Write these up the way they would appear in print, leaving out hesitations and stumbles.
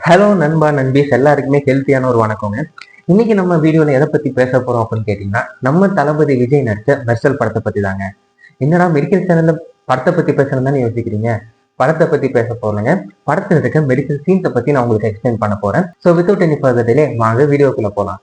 Hello நண்பா நண்பீஸ் எல்லாருக்குமே ஹெல்த்தியான ஒரு வணக்கங்க. இன்னைக்கு நம்ம வீடியோல எதை பத்தி பேச போறோம் அப்படின்னு கேட்டீங்கன்னா, நம்ம தளபதி விஜய் நடிச்ச மெர்சல் படத்தை பத்தி தாங்க. என்னடா மெடிக்கல் சேனல்ல படத்தை பத்தி பேசணும்னு யோசிக்கிறீங்க? படத்தை பத்தி பேச போறேங்க. படத்துல இருக்க மெடிக்கல் சீன்ஸை பத்தி நான் உங்களுக்கு எக்ஸ்பிளைன் பண்ண போறேன். So without any further delay வாங்க வீடியோக்குள்ள போலாம்.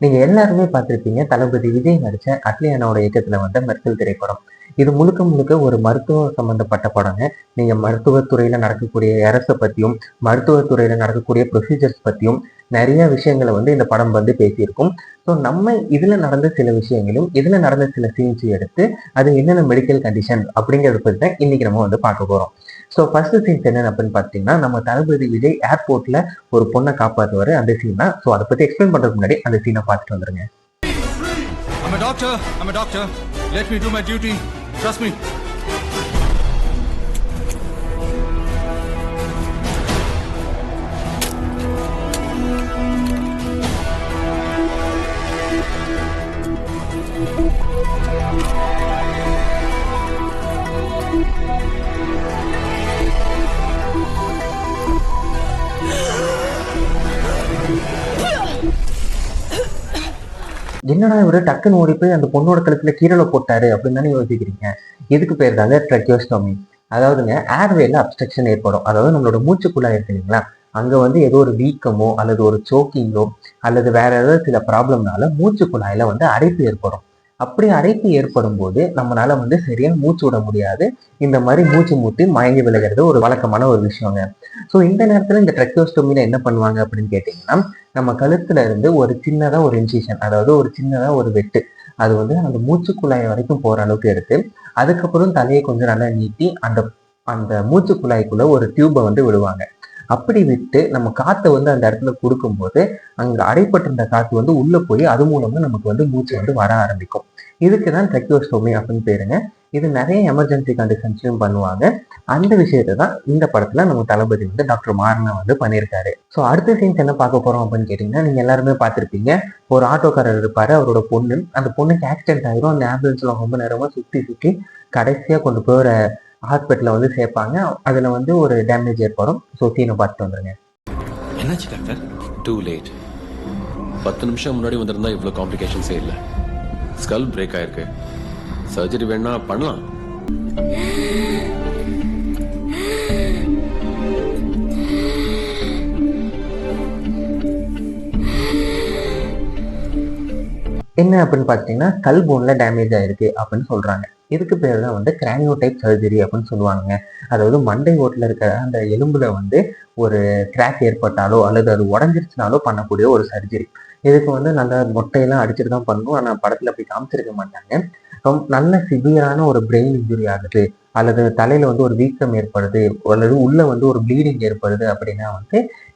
நீங்க எல்லாருமே பார்த்திருப்பீங்க, தளபதி விஜய் நடிச்ச அட்லியானோட இயக்கத்துல வந்த மெர்சல் திரைப்படம். இது முழுக்க முழுக்க ஒரு மருத்துவ சம்பந்தப்பட்ட படங்க. நீங்க மருத்துவத்துறையில நடக்கக்கூடிய எரஸை பத்தியும் மருத்துவத்துறையில நடக்கக்கூடிய ப்ரொசீஜர்ஸ் பத்தியும் நிறைய விஷயங்களை இந்த படம் பேசியிருக்கும். ஸோ நம்ம இதுல நடந்த சில விஷயங்களும் இதுல நடந்த சில சீன்ஸையும் எடுத்து அது என்னென்ன மெடிக்கல் கண்டிஷன் அப்படிங்கிறத பத்தி தான் இன்னைக்கு நம்ம பார்க்க போறோம். ஸோ ஃபர்ஸ்ட் சீன்ஸ் என்னன்னு அப்படின்னு பார்த்தீங்கன்னா, நம்ம தளபதி விஜய் ஏர்போர்ட்ல ஒரு பொண்ணை காப்பாற்றுவாரு, அந்த சீன் தான். ஸோ அதை பத்தி எக்ஸ்பிளைன் பண்றதுக்கு முன்னாடி அந்த சீனை பார்த்துட்டு வந்துருங்க. I'm a doctor. Let me do my duty. Trust me. என்னடா இவரு டக்குன்னு ஓடி போய் அந்த பொண்ணோட கழுத்துல கீரலை போட்டாரு அப்படின்னு தானே யோசிக்கிறீங்க. இதுக்கு பேர் தாங்க ட்ரெக்கியோஸ்டோமி. அதாவதுங்க ஏர்வேல அப்ஸ்ட்ரக்ஷன் ஏற்படும். அதாவது நம்மளோட மூச்சுக்குழாய் இருக்கு இல்லைங்களா, அங்க ஏதோ ஒரு வீக்கமோ அல்லது ஒரு சோக்கிங்கோ அல்லது வேற ஏதாவது சில ப்ராப்ளம்னால மூச்சுக்குழாயில அடைப்பு ஏற்படும். அப்படி அடைப்பு ஏற்படும் போது நம்மளால சரியா மூச்சு விட முடியாது. இந்த மாதிரி மூச்சு மூட்டி மயங்கி விழுகிறது ஒரு வழக்கமான ஒரு விஷயங்க. ஸோ இந்த நேரத்துல இந்த ட்ரெக்கியோஸ்டோமியில என்ன பண்ணுவாங்க அப்படின்னு கேட்டீங்கன்னா, நம்ம கழுத்துல இருந்து ஒரு சின்னதா ஒரு இன்சிஷன், அதாவது ஒரு சின்னதா ஒரு வெட்டு, அது அந்த மூச்சுக்குழாய் வரைக்கும் போற அளவுக்கு எடுத்து அதுக்கப்புறம் தலையை கொஞ்சம் நல்லா நீட்டி அந்த அந்த மூச்சுக்குழாய்க்குள்ள ஒரு டியூபை விடுவாங்க. அப்படி விட்டு நம்ம காத்தை அந்த இடத்துல கொடுக்கும்போது அங்க அடைப்பட்டிருந்த காத்து உள்ள போய் அது மூலமா நமக்கு மூச்சு வர ஆரம்பிக்கும். இதுக்குதான் ட்ரெக்கியோஸ்டோமி அப்படின்னு பேருங்க. இது நிறைய எமர்ஜென்சி கண்டிஷன்ஸ்லயும் பண்ணுவாங்க. அந்த விஷயத்தை தான் இந்த படத்துல நம்ம தளபதி டாக்டர் மாரனா பண்ணியிருக்காரு. ஸோ அடுத்த சீன்ஸ் என்ன பார்க்க போறோம் அப்படின்னு கேட்டீங்கன்னா, நீங்க எல்லாருமே பார்த்திருப்பீங்க. ஒரு ஆட்டோக்காரர் இருப்பாரு, அவரோட பொண்ணு. அந்த பொண்ணுக்கு ஆக்சிடென்ட் ஆயிரும். அந்த ஆம்புலன்ஸ்ல ரொம்ப நேரமா சுத்தி சுத்தி கடைசியா கொண்டு போற ஹாஸ்பிட்டல்ல சேர்ப்பாங்க. அதுல ஒரு டேமேஜ் ஏற்படும். ஸோ சீனை பார்த்துட்டு வந்துருங்க. என்னாச்சு டாக்டர்? Too late. 10 நிமிஷம் முன்னாடி வந்திருந்தா இவ்வளோ காம்ப்ளிகேஷன்ஸே இல்லை. ஸ்கல் பிரேக் ஆயிருக்கு. சர்ஜரி வேணா பண்ணலாம். என்ன அப்படின்னு பார்த்தீங்கன்னா, ஸ்கல் போன்ல டேமேஜ் ஆயிருக்கு அப்படின்னு சொல்றாங்க. இதுக்கு பேர் தான் கிரானியோடைப் சர்ஜரி அப்படின்னு சொல்லுவாங்க. அதாவது மண்டை ஓட்டில் இருக்கிற அந்த எலும்புல ஒரு கிராக் ஏற்பட்டாலோ அல்லது அது உடஞ்சிருச்சுனாலோ பண்ணக்கூடிய ஒரு சர்ஜரி. இதுக்கு நல்ல மொட்டையெல்லாம் அடிச்சுட்டு தான் பண்ணணும். ஆனால் படத்துல அப்படி காமிச்சிருக்க மாட்டாங்க. ரொம்ப நல்ல சிவியரான ஒரு பிரெயின் இன்ஜுரி ஆகுது அல்லது தலையில ஒரு வீக்கம் ஏற்படுது அல்லது உள்ள ஒரு ப்ளீடிங் ஏற்படுது அப்படின்னா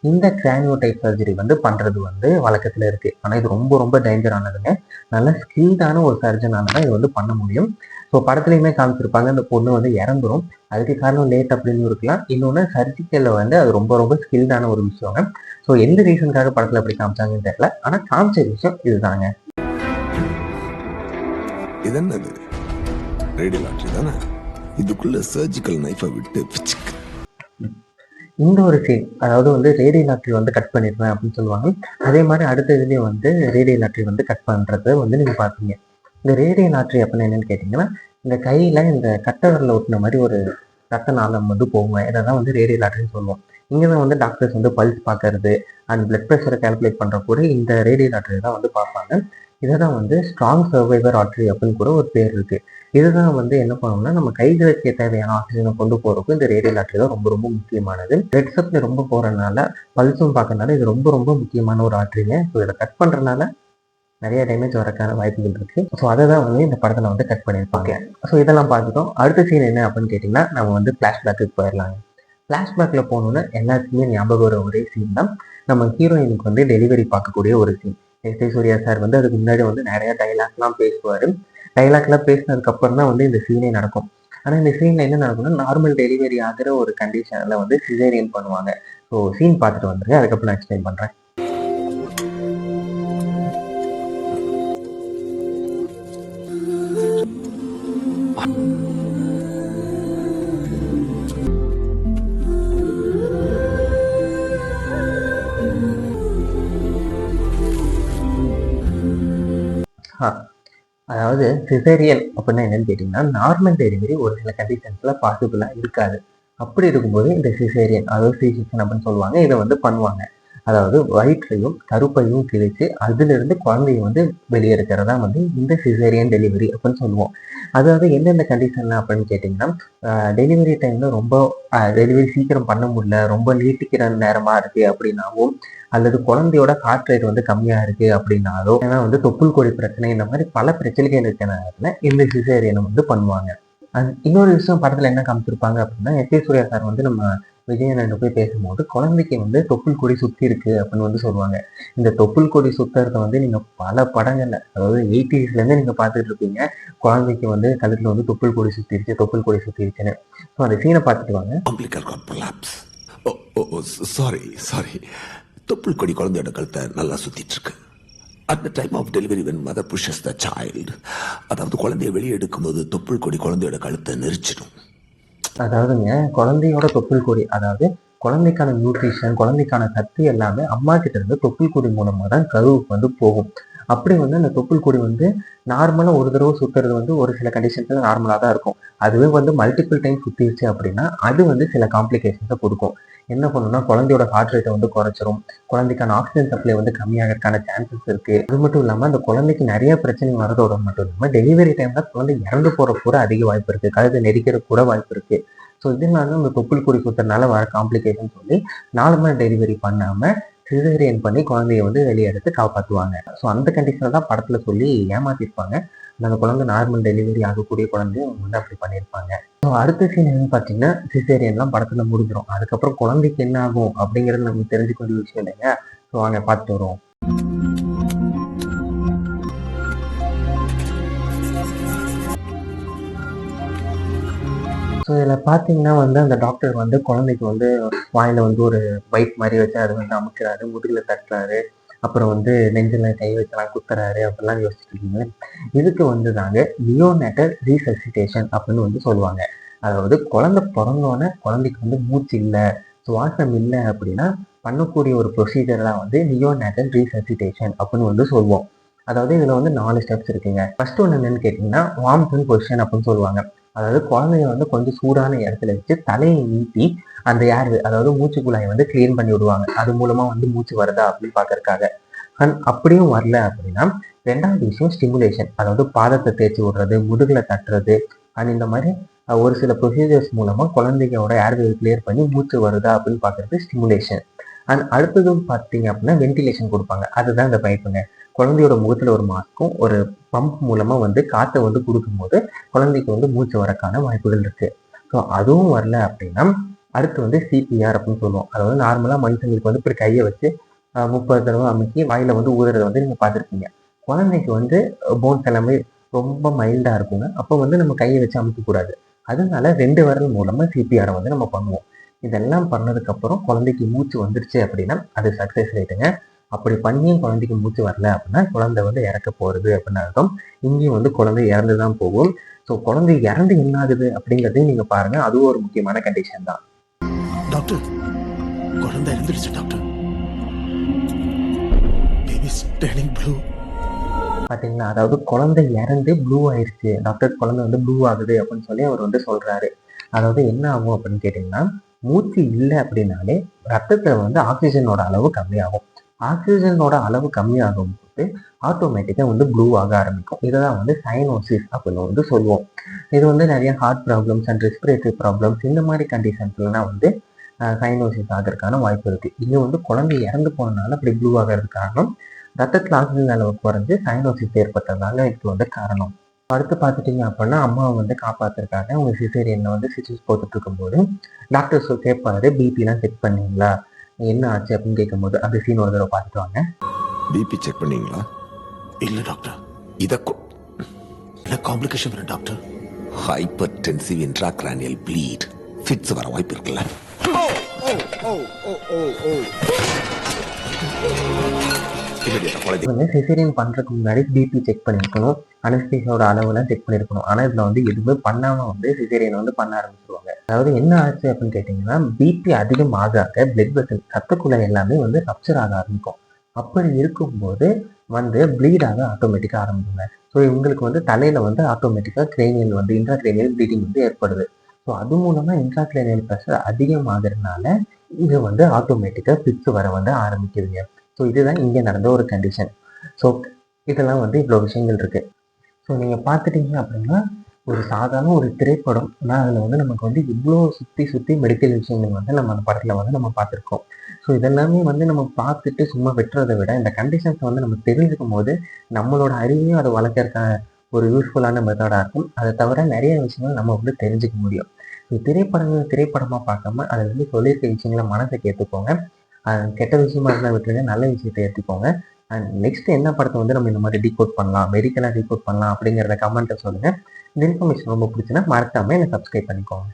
இந்த கிரானியோடைப் சர்ஜரி பண்றது வழக்கத்துல இருக்கு. ஆனா இது ரொம்ப ரொம்ப டேஞ்சரானதுங்க. நல்ல ஸ்கில்டான ஒரு சர்ஜனால தான் இது பண்ண முடியும். ஸோ படத்துலையுமே காமிச்சிருப்பாங்க, அந்த பொண்ணு இறந்துரும். அதுக்கு காரணம் லேட் அப்படின்னு இருக்கலாம். இன்னொன்று சர்ஜிக்கல்ல அது ரொம்ப ரொம்ப ஸ்கில்டான ஒரு விஷயங்க. ஸோ எந்த ரீசனுக்காக படத்துல அப்படி காமிச்சாங்கன்னு தெரியல. ஆனா காமிச்ச விஷயம் இதுதாங்க. இது என்னது? ரேடியல் ஆர்டரி தானே? இதுக்குள்ள சர்ஜிக்கல் நைஃபை விட்டு இந்த ஒரு சீன், அதாவது ரேடியல் ஆர்டரி கட் பண்ணிடுவேன் அப்படின்னு சொல்லுவாங்க. அதே மாதிரி அடுத்த இதுலயும் ரேடியல் ஆர்டரி கட் பண்றதை நீங்க பாத்தீங்க. இந்த ரேடியல் ஆர்டரி அப்படின்னு என்னன்னு கேட்டீங்கன்னா, இந்த கையில இந்த கட்டவரில் ஒட்டின மாதிரி ஒரு ரத்த நாளம் போகுங்க. இதை தான் ரேடியல் ஆர்டரின்னு சொல்லுவோம். இங்கதான் டாக்டர்ஸ் பல்ஸ் பார்க்கறது அண்ட் பிளட் ப்ரெஷரை கால்குலேட் பண்ற கூட இந்த ரேடியல் ஆர்டரி தான் பார்ப்பாங்க. இதை தான் ஸ்ட்ராங் சர்வைவர் ஆர்டரி அப்படின்னு கூட ஒரு பேர் இருக்கு. இதுதான் என்ன பண்ணணும்னா, நம்ம கைகளுக்கு தேவையான ஆக்சிஜனை கொண்டு போறதுக்கு இந்த ரேடியல் ஆர்டரி தான் ரொம்ப ரொம்ப முக்கியமானது. பிளட் சப்ளை ரொம்ப போறதுனால பல்ஸும் பார்க்கறதுனால இது ரொம்ப ரொம்ப முக்கியமான ஒரு ஆர்டரிங்க. ஸோ இதை கட் பண்றதுனால நிறைய டேமேஜ் வரக்கான வாய்ப்புகள் இருக்கு. ஸோ அதை தான் இந்த படத்துல கட் பண்ணியிருப்பாங்க. ஸோ இதெல்லாம் பார்த்துட்டோம். அடுத்த சீன் என்ன அப்படின்னு கேட்டிங்கன்னா, நம்ம ஃபிளாஷ்பேக்கு போயிடலாங்க. ஃபிளாஷ்பேக்ல போகணுன்னா எல்லாத்துக்குமே ஞாபகம் வர ஒரே சீன் தான் நம்ம ஹீரோயினுக்கு டெலிவரி பார்க்கக்கூடிய ஒரு scene. S A Surya sir அதுக்கு முன்னாடி நிறைய டைலாக்லாம் பேசுவார். டைலாக்லாம் பேசினதுக்கு அப்புறம் தான் இந்த சீனே நடக்கும். ஆனால் இந்த சீனில் என்ன நடக்கும்னா, நார்மல் டெலிவரி ஆகிற ஒரு கண்டிஷனில் சிசேரியன் பண்ணுவாங்க. ஸோ சீன் பார்த்துட்டு வந்துருங்க, அதுக்கப்புறம் நான் எக்ஸ்பிளைன் பண்ணுறேன். ஆ, அதாவது சிசேரியன் அப்படின்னா என்னன்னு கேட்டிங்கன்னா, நார்மல் டெலிவரி ஒரு சில கண்டிஷன்ஸ்ல பாசிபிளா இருக்காது. அப்படி இருக்கும்போது இந்த சிசேரியன் அதாவது சி செக்ஷன் அப்படின்னு சொல்லுவாங்க. இதை வந்து பண்ணுவாங்க. அதாவது வயிற்றையும் கருப்பையும் கிழிச்சு அதிலிருந்து குழந்தைய வந்து வெளியே எடுக்கிறதா வந்து இந்த சிசேரியன் டெலிவரி அப்படின்னு சொல்லுவோம். அதாவது எந்தெந்த கண்டிஷன்ல அப்படின்னு கேட்டிங்கன்னா, டெலிவரி டைம்ல ரொம்ப டெலிவரி சீக்கிரம் பண்ண முடியல, ரொம்ப நீட்டிக்கிற நேரமா இருக்கு அப்படின்னாவும், அல்லது குழந்தையோட ஹார்ட் ரேட் வந்து கம்மியா இருக்கு அப்படின்னாலோ, ஏன்னா வந்து தொப்புள் கொடி பிரச்சனை இந்த மாதிரி பல பிரச்சனைகள் இருக்கிற நேரத்துல இந்த சிசேரியனை வந்து பண்ணுவாங்க. இன்னொரு விஷயம் படத்துல என்ன காமிச்சிருப்பாங்க அப்படின்னா, எஸ்.ஏ. சூர்யா சார் வந்து நம்ம விஜயண்ணன் போய் பேசும்போது குழந்தைக்கு வந்து தொப்புள் கொடி சுத்தி இருக்கு அப்படின்னு வந்து சொல்லுவாங்க. இந்த தொப்புள் கொடி சுத்துறத வந்து நீங்க பல படங்கள்ல அதாவது 80ஸ்ல இருந்து நீங்க பார்த்துட்டு இருப்பீங்க. குழந்தைக்கு வந்து கழுத்துல வந்து தொப்புள் கொடி சுத்திருச்சு, தொப்புள் கொடி சுத்திருச்சுன்னு. ஸோ அந்த சீனை பார்த்துட்டு வாங்க. umbilical cord prolapse. சாரி. தொப்புள் கொடி குழந்தையோட கழுத்தை நல்லா சுத்திட்டு இருக்கு. At the time of delivery when mother pushes the child, அதாவது குழந்தைய வெளியே எடுக்கும்போது தொப்புள் கொடி குழந்தையோட கழுத்தை நெரிச்சிடும். அதாவதுங்க குழந்தையோட தொப்புள் கொடி அதாவது குழந்தைக்கான நியூட்ரிஷன், குழந்தைக்கான சத்து எல்லாமே அம்மா கிட்ட இருந்து தொப்புள் கொடி மூலமா தான் கருவுக்கு வந்து போகும். அப்படி வந்து அந்த தொப்புள் கொடி வந்து நார்மலா ஒரு தடவை சுத்துறது வந்து ஒரு சில கண்டிஷன்ஸ்ல நார்மலா தான் இருக்கும். அதுவே வந்து மல்டிபிள் டைம் சுத்திருச்சு அப்படின்னா அது வந்து சில காம்ப்ளிகேஷன்ஸை கொடுக்கும். என்ன பண்ணுன்னா குழந்தையோட ஹார்ட் ரேட்டை வந்து குறைச்சிரும். குழந்தைக்கான ஆக்சிஜன் சப்ளை வந்து கம்மியாகிறதுக்கான சான்சஸ் இருக்கு. அது மட்டும் இல்லாம அந்த குழந்தைக்கு நிறைய பிரச்சனை வரதோட மட்டும் இல்லாம டெலிவரி டைம்ல குழந்தை இறந்து போற கூட அதிக வாய்ப்பு இருக்கு. கழுத்தை நெரிக்கிற கூட வாய்ப்பு இருக்கு. ஸோ இதனால அந்த தொப்புள் கொடி சுத்துறதுனால வர காம்ப்ளிகேஷன் சொல்லி நார்மல் டெலிவரி பண்ணாம சிசேரியன் பண்ணி குழந்தைய வந்து வெளியே எடுத்து காப்பாற்றுவாங்க. ஸோ அந்த கண்டிஷனை தான் படத்துல சொல்லி ஏமாத்திருப்பாங்க. அந்த குழந்தை நார்மல் டெலிவரி ஆகக்கூடிய குழந்தைய அவங்க வந்து அப்படி பண்ணியிருப்பாங்க. ஸோ அடுத்த சீன் என்னன்னு பார்த்தீங்கன்னா சிசேரியன்லாம் படத்துல முடிஞ்சிடும். அதுக்கப்புறம் குழந்தைக்கு என்ன ஆகும் அப்படிங்கிறது நமக்கு தெரிஞ்சுக்க வேண்டிய விஷயம் இல்லைங்க. ஸோ வாங்க பார்த்துட்டு வருவோம். ஸோ இதில் பார்த்தீங்கன்னா வந்து அந்த டாக்டர் வந்து குழந்தைக்கு வந்து வாயில் வந்து ஒரு பைப் மாதிரி வச்சு அது வந்து அமுக்கிறாரு, முதுகில் தட்டுறாரு, அப்புறம் வந்து நெஞ்சில் கை வச்செல்லாம் குத்துறாரு அப்படிலாம் யோசிச்சுட்டு இருக்கீங்க. இதுக்கு வந்து தாங்க நியோனேட்டல் ரீசசிட்டேஷன் அப்படின்னு வந்து சொல்லுவாங்க. அதாவது குழந்தை பிறந்தோன்னே குழந்தைக்கு வந்து மூச்சு இல்லை, சுவாசம் இல்லை அப்படின்னா பண்ணக்கூடிய ஒரு ப்ரொசீஜர் தான் வந்து நியோனேட்டல் ரீசசிட்டேஷன் அப்படின்னு வந்து சொல்லுவோம். அதாவது இதில் வந்து 4 ஸ்டெப்ஸ் இருக்குங்க. ஃபர்ஸ்ட் ஒன்று என்னன்னு கேட்டிங்கன்னா வார்ம் அண்ட் பொசிஷன் அப்படின்னு சொல்லுவாங்க. அதாவது குழந்தைய வந்து கொஞ்சம் சூடான இடத்துல வச்சு தலையை நீட்டி அந்த ஏர்வே அதாவது மூச்சு குழாயை வந்து கிளீன் பண்ணி விடுவாங்க. அது மூலமா வந்து மூச்சு வருதா அப்படின்னு பார்க்கறதுக்காக. அண்ட் அப்படியும் வரல அப்படின்னா 2வது விஷயம் ஸ்டிமுலேஷன், அதாவது பாதத்தை தேய்ச்சி விடுறது, முதுகுல தட்டுறது அண்ட் இந்த மாதிரி ஒரு சில ப்ரொசீஜர்ஸ் மூலமா குழந்தையோட ஏர்வே கிளியர் பண்ணி மூச்சு வருதா அப்படின்னு பார்க்கறது ஸ்டிமுலேஷன். அண்ட் அடுத்ததும் பார்த்தீங்க அப்படின்னா வென்டிலேஷன் கொடுப்பாங்க. அதுதான் இந்த பைப்புங்க. குழந்தையோட முகத்துல ஒரு மாஸ்க்கும் ஒரு பம்ப் மூலமா வந்து காற்றை வந்து கொடுக்கும்போது குழந்தைக்கு வந்து மூச்சு வரக்கான வாய்ப்புகள் இருக்கு. ஸோ அதுவும் வரல அப்படின்னா அடுத்து வந்து சிபிஆர் அப்படின்னு சொல்லுவோம். அதாவது நார்மலா மனுஷங்களுக்கு வந்து இப்படி கையை வச்சு 30 தடவை அமுக்கி வாயில வந்து ஊதுறதை வந்து நீங்க பார்த்துருப்பீங்க. குழந்தைக்கு வந்து போன்ஸ் எல்லாமே ரொம்ப மைல்டா இருக்குங்க. அப்போ வந்து நம்ம கையை வச்சு அமுக்க கூடாது. அதனால 2 விரல் மூலமா சிபிஆரை வந்து நம்ம பண்ணுவோம். இதெல்லாம் பண்ணதுக்கு அப்புறம் குழந்தைக்கு மூச்சு வந்துருச்சு அப்படின்னா அது சக்சஸ் ரேட்டுங்க. அப்படி பண்ணியும் குழந்தைக்கு மூச்சு வரல அப்படின்னா குழந்தை வந்து இறக்க போறது அப்படின்னு அர்த்தம். இங்கேயும் வந்து குழந்தை இறந்துதான் போகும். ஸோ குழந்தை இறந்து என்ன ஆகுது அப்படிங்கிறதையும் நீங்க பாருங்க. அதுவும் ஒரு முக்கியமான கண்டிஷன் தான். டாக்டர், குழந்தை இறந்துடுச்சு டாக்டர். Baby turning blue. பாத்தீங்களா, அதாவது குழந்தை இறந்து ப்ளூ ஆயிடுச்சு டாக்டர், குழந்தை வந்து ப்ளூ ஆகுது அப்படின்னு சொல்லி அவர் வந்து சொல்றாரு. அதாவது என்ன ஆகும் அப்படின்னு கேட்டீங்கன்னா மூச்சு இல்லை அப்படின்னாலே ரத்தத்துல வந்து ஆக்சிஜனோட அளவு கம்மியாகும். ஆக்சிஜனோட அளவு கம்மியாகும் போது ஆட்டோமேட்டிக்கா வந்து ப்ளூ ஆக ஆரம்பிக்கும். இதைதான் வந்து சைனோசிஸ் அப்படின்னு வந்து சொல்லுவோம். இது வந்து நிறைய heart problems and respiratory problems இந்த மாதிரி கண்டிஷன்ஸ்லாம் வந்து சைனோசிஸ் ஆகிறதுக்கான வாய்ப்பு இருக்கு. இங்க வந்து குழந்தை இறந்து போனதுனால அப்படி ப்ளூ ஆகிறது காரணம், ரத்தத்தில் ஆக்சிஜன் அளவு குறைஞ்சு சைனோசிஸ் ஏற்பட்டதுனால இதுக்கு வந்து காரணம். அடுத்து பார்த்துட்டீங்க அப்படின்னா அம்மாவை வந்து காப்பாத்துறதுக்காக அவங்க சிசேரியன்ல வந்து ஸ்டிச்சஸ் போட்டுட்டு இருக்கும்போது டாக்டர் கேட்பாரு பிபிலாம் செக் பண்ணீங்களா, என்ன ஆச்சு அப்படின்னு கேட்கும்போது அந்த சீன் ஒரு தடவை பார்த்துட்டு வாங்க. பிபி செக் பண்ணீங்களா? இல்ல டாக்டர். காம்ப்ளிகேஷன் வரும் doctor. Hypertensive intracranial bleed fits வர வாய்ப்பு இருக்குல்ல. சிசேரியன் பண்றதுக்கு முன்னாடி பிபி செக் பண்ணிருக்கணும், அனஸ்தீசியாவோட அளவுலாம் செக் பண்ணிருக்கணும். ஆனா இதுல வந்து எதுவுமே பண்ணாம வந்து சிசேரியன் வந்து பண்ண ஆரம்பிச்சிருவாங்க. அதாவது என்ன ஆச்சு அப்படின்னு கேட்டீங்கன்னா பிபி அதிகமாக பிளட் வெசல் ரத்த குழாய் எல்லாமே வந்து ரப்சர் ஆக ஆரம்பிக்கும். அப்படி இருக்கும்போது வந்து ப்ளீட் ஆக ஆட்டோமேட்டிக்காக ஆரம்பிக்குங்க. ஸோ இவங்களுக்கு வந்து தலையில் வந்து ஆட்டோமேட்டிக்காக கிரேனியல் வந்து இன்ட்ராக்ரேனியல் ப்ளீடிங் வந்து ஏற்படுது. ஸோ அது மூலமாக இன்ட்ராக்ரேனியல் ப்ரெஷர் அதிகமாகிறதுனால இது வந்து ஆட்டோமேட்டிக்காக ஃபிட்ஸ் வர வந்து ஆரம்பிக்குதுங்க. ஸோ இதுதான் இங்கே நடந்த ஒரு கண்டிஷன். ஸோ இதெல்லாம் வந்து இவ்வளோ விஷயங்கள் இருக்குது. ஸோ நீங்கள் பார்த்துட்டீங்க அப்படின்னா ஒரு சாதாரண ஒரு திரைப்படம், ஆனால் அதில் வந்து நமக்கு வந்து இவ்வளோ சுற்றி மெடிக்கல் விஷயங்கள் வந்து நம்ம அந்த படத்தில் வந்து நம்ம பார்த்துருக்கோம். ஸோ இதெல்லாமே வந்து நம்ம பார்த்துட்டு சும்மா வெட்டுறதை விட இந்த கண்டிஷன்ஸை வந்து நம்ம தெரிஞ்சுக்கும் போது நம்மளோட அறிவையும் அதை வளர்க்கறதுக்கான ஒரு யூஸ்ஃபுல்லான மெத்தடாக இருக்கும். அதை தவிர நிறைய விஷயங்கள் நம்ம வந்து தெரிஞ்சுக்க முடியும். திரைப்படங்கள் திரைப்படமாக பார்க்காம அதில் வந்து சொல்லியிருக்க விஷயங்களை மனசுக்கு ஏற்றுக்கோங்க. கெட்ட விஷயமா இருந்தால் விட்டுருங்க, நல்ல விஷயத்தை ஏற்றுக்கோங்க. அண்ட் நெக்ஸ்ட் என்ன படத்தை வந்து நம்ம இந்த மாதிரி டீகோட் பண்ணலாம், மெடிக்கலாக டீகோட் பண்ணலாம் அப்படிங்கிறத கமெண்ட்டை சொல்லுங்கள். இந்த இன்ஃபர்மேஷன் ரொம்ப பிடிச்சுன்னா மறக்காமல் என்னை சப்ஸ்கிரைப் பண்ணிக்கோங்க.